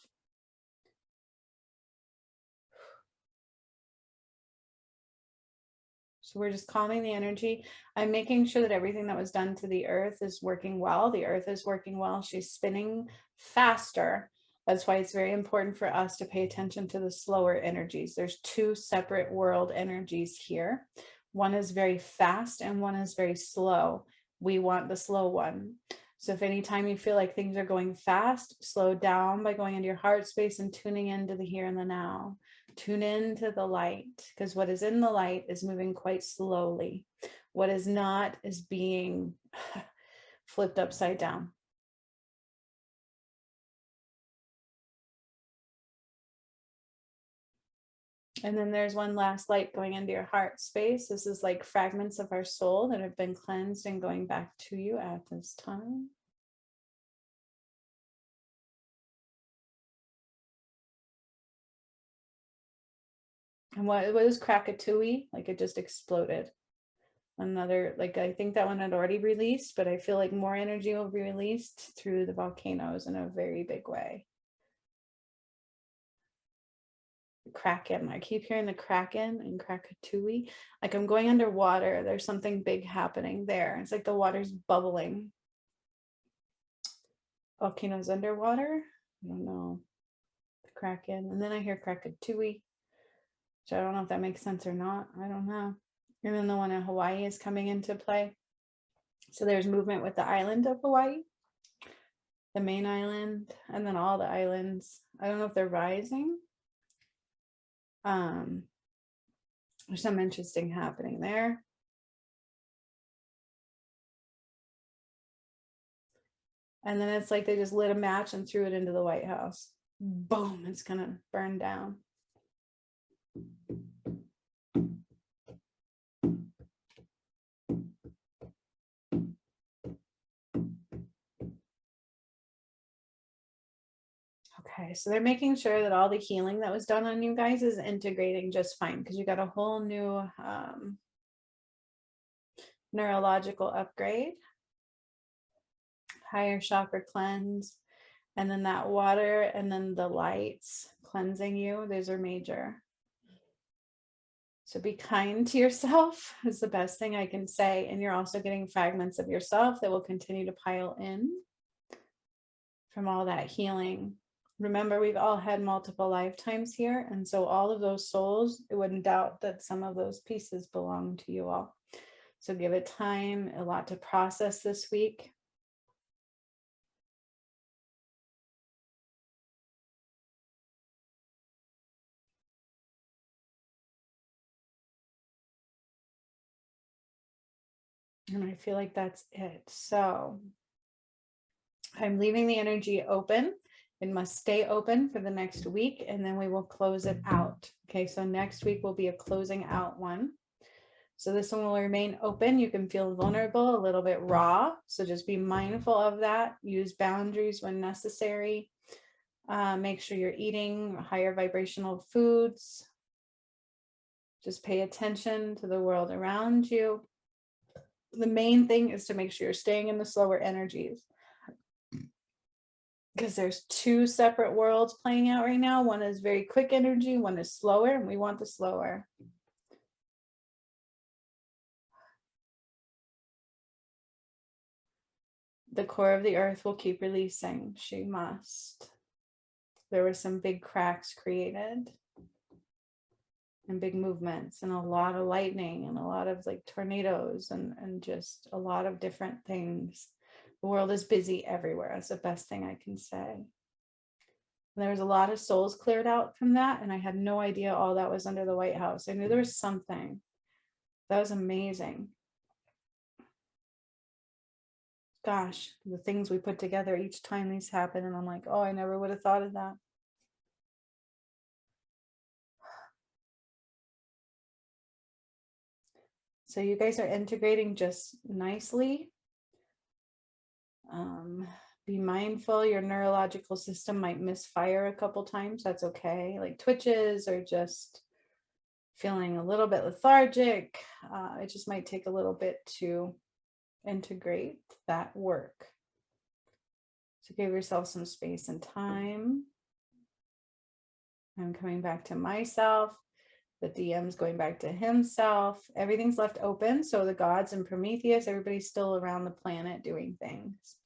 [SPEAKER 1] So we're just calming the energy. I'm making sure that everything that was done to the earth is working well. The earth is working well. She's spinning faster. That's why it's very important for us to pay attention to the slower energies. There's two separate world energies here. One is very fast and one is very slow. We want the slow one. So if anytime you feel like things are going fast, slow down by going into your heart space and tuning into the here and the now. Tune into the light, because what is in the light is moving quite slowly. What is not is being flipped upside down. And then there's one last light going into your heart space. This is like fragments of our soul that have been cleansed and going back to you at this time. And what is Krakatui? Like it just exploded. Another, like I think that one had already released, but I feel like more energy will be released through the volcanoes in a very big way. Kraken. I keep hearing the Kraken and Krakatui. Like I'm going underwater. There's something big happening there. It's like the water's bubbling. Volcanoes underwater. I don't know. The Kraken. And then I hear Krakatui, which I don't know if that makes sense or not. I don't know. And then the one in Hawaii is coming into play. So there's movement with the island of Hawaii, the main island, and then all the islands. I don't know if they're rising. There's some interesting happening there. And then it's like they just lit a match and threw it into the White House. Boom, it's gonna burn down. Okay, so they're making sure that all the healing that was done on you guys is integrating just fine because you got a whole new neurological upgrade, higher chakra cleanse, and then that water and then the lights cleansing you. Those are major. So be kind to yourself is the best thing I can say. And you're also getting fragments of yourself that will continue to pile in from all that healing. Remember, we've all had multiple lifetimes here. And so all of those souls, it wouldn't doubt that some of those pieces belong to you all. So give it time, a lot to process this week. And I feel like that's it. So I'm leaving the energy open. It must stay open for the next week, and then we will close it out. Okay, so next week will be a closing out one. So this one will remain open. You can feel vulnerable, a little bit raw. So just be mindful of that. Use boundaries when necessary. Make sure you're eating higher vibrational foods. Just pay attention to the world around you. The main thing is to make sure you're staying in the slower energies, because there's two separate worlds playing out right now. One is very quick energy, one is slower, and we want the slower. The core of the earth will keep releasing. She must. There were some big cracks created and big movements and a lot of lightning and a lot of like tornadoes and just a lot of different things. The world is busy everywhere. That's the best thing I can say. There was a lot of souls cleared out from that, and I had no idea all that was under the White House. I knew there was something. That was amazing. Gosh, the things we put together each time these happen, and I'm like, oh, I never would have thought of that. So you guys are integrating just nicely. Be mindful, your neurological system might misfire a couple times. That's okay. Like twitches or just feeling a little bit lethargic. It just might take a little bit to integrate that work. So give yourself some space and time. I'm coming back to myself. The DM's going back to himself. Everything's left open. So the gods and Prometheus, everybody's still around the planet doing things.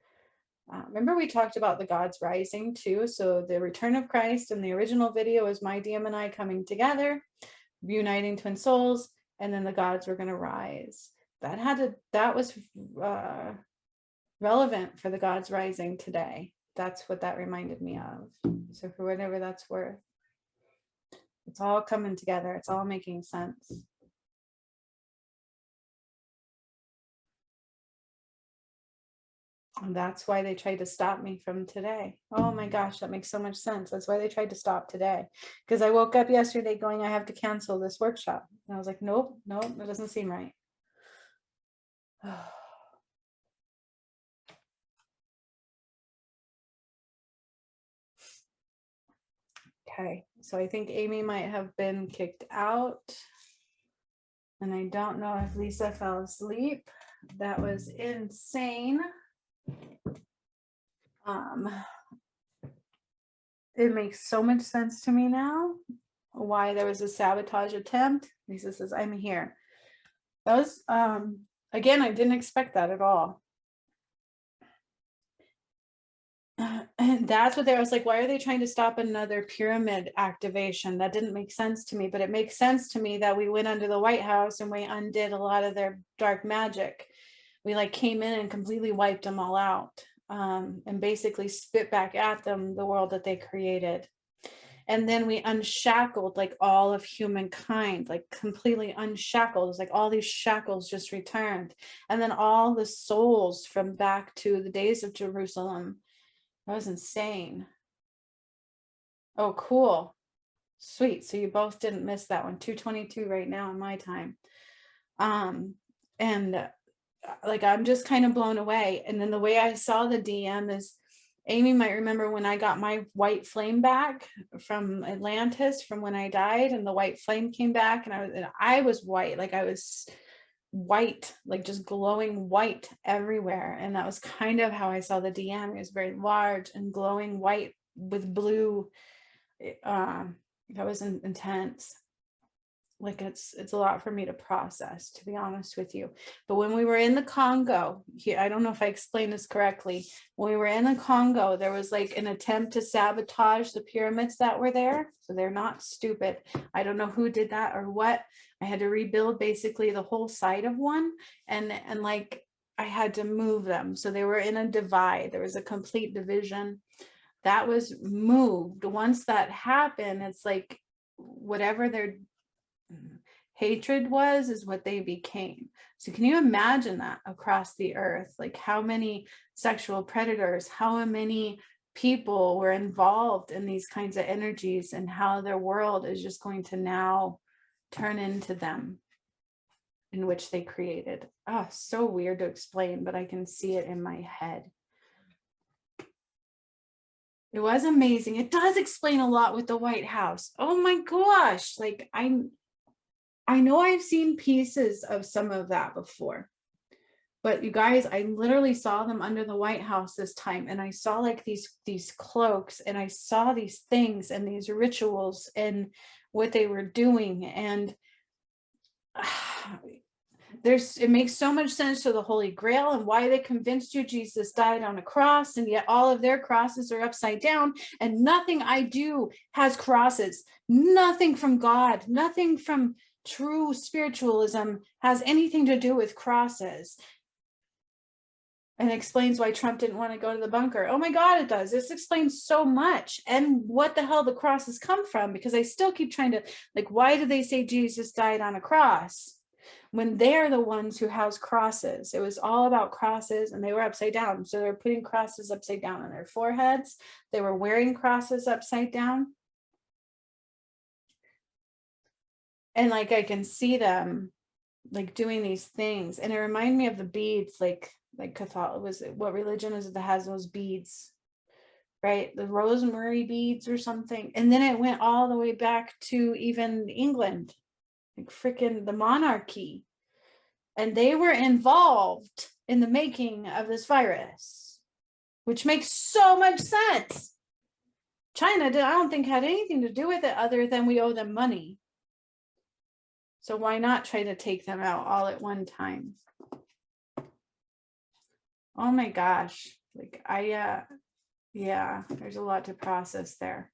[SPEAKER 1] Remember we talked about the gods rising too. So the return of Christ in the original video is my DM and I coming together, uniting twin souls, and then the gods were going to rise. That was relevant for the gods rising today. That's what that reminded me of. So for whatever that's worth, it's all coming together. It's all making sense. And that's why they tried to stop me from today. Oh my gosh, that makes so much sense. That's why they tried to stop today. Because I woke up yesterday going, I have to cancel this workshop. And I was like, nope, nope, that doesn't seem right. Okay, so I think Amy might have been kicked out. And I don't know if Lisa fell asleep. That was insane. It makes so much sense to me now why there was a sabotage attempt. Lisa says, I'm here. That was, again, I didn't expect that at all. And that's what I was like, why are they trying to stop another pyramid activation? That didn't make sense to me, but it makes sense to me that we went under the White House and we undid a lot of their dark magic. We like came in and completely wiped them all out, and basically spit back at them the world that they created. And then we unshackled like all of humankind, like completely unshackled. It was like all these shackles just returned. And then all the souls from back to the days of Jerusalem. That was insane. Oh, cool. Sweet. So you both didn't miss that one. 2:22 right now in my time. And like, I'm just kind of blown away. And then the way I saw the DM is, Amy might remember when I got my white flame back from Atlantis from when I died, and the white flame came back, and I was white, like I was white, like just glowing white everywhere. And that was kind of how I saw the DM. It was very large and glowing white with blue. That was intense. Like it's a lot for me to process, to be honest with you. But when we were in the Congo, I don't know if I explained this correctly. When we were in the Congo, there was like an attempt to sabotage the pyramids that were there. So they're not stupid. I don't know who did that or what. I had to rebuild basically the whole side of one, and like I had to move them. So they were in a divide. There was a complete division that was moved. Once that happened, it's like whatever their hatred was is what they became. So can you imagine that across the earth? Like how many sexual predators, how many people were involved in these kinds of energies, and how their world is just going to now turn into them, in which they created. Oh, so weird to explain, but I can see it in my head. It was amazing. It does explain a lot with the White House. Oh my gosh. Like I know I've seen pieces of some of that before, but you guys, I literally saw them under the White House this time, and I saw like these cloaks, and I saw these things and these rituals and what they were doing. And it makes so much sense to the Holy Grail and why they convinced you Jesus died on a cross, and yet all of their crosses are upside down, and nothing I do has crosses. Nothing from God, nothing from true spiritualism has anything to do with crosses. And explains why Trump didn't want to go to the bunker. Oh my God, it does. This explains so much, and what the hell the crosses come from, because I still keep trying to, like, why do they say Jesus died on a cross when they're the ones who house crosses? It was all about crosses, and they were upside down. So they were putting crosses upside down on their foreheads. They were wearing crosses upside down. And like, I can see them like doing these things, and it reminded me of the beads, like Catholic was, what religion is it that has those beads, right? The rosemary beads or something. And then it went all the way back to even England, like freaking the monarchy, and they were involved in the making of this virus, which makes so much sense. China I don't think had anything to do with it other than we owe them money. So why not try to take them out all at one time? Oh my gosh. Like yeah, there's a lot to process there.